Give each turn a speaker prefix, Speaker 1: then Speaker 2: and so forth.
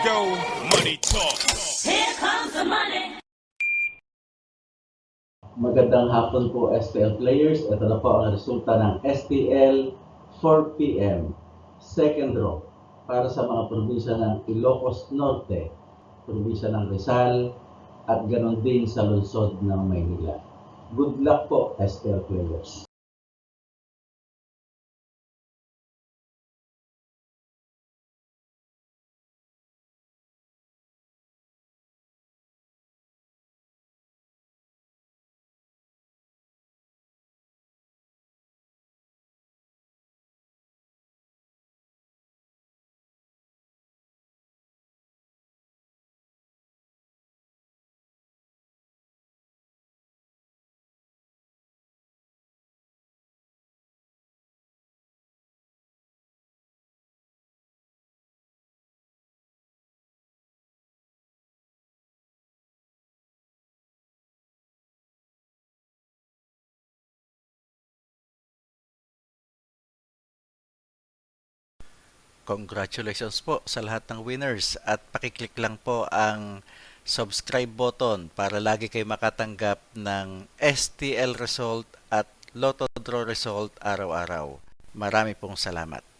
Speaker 1: go, money talk.
Speaker 2: Here comes the money.
Speaker 3: Magandang hapon po STL players. Ito na po ang resulta ng STL 4 PM. Second draw para sa mga probinsya ng Ilocos Norte, probinsya ng Rizal, at ganon din sa lungsod ng Maynila. Good luck po STL players.
Speaker 4: Congratulations po sa lahat ng winners at pakiclick lang po ang subscribe button para lagi kayo makatanggap ng STL result at Lotto Draw result araw-araw. Marami pong salamat.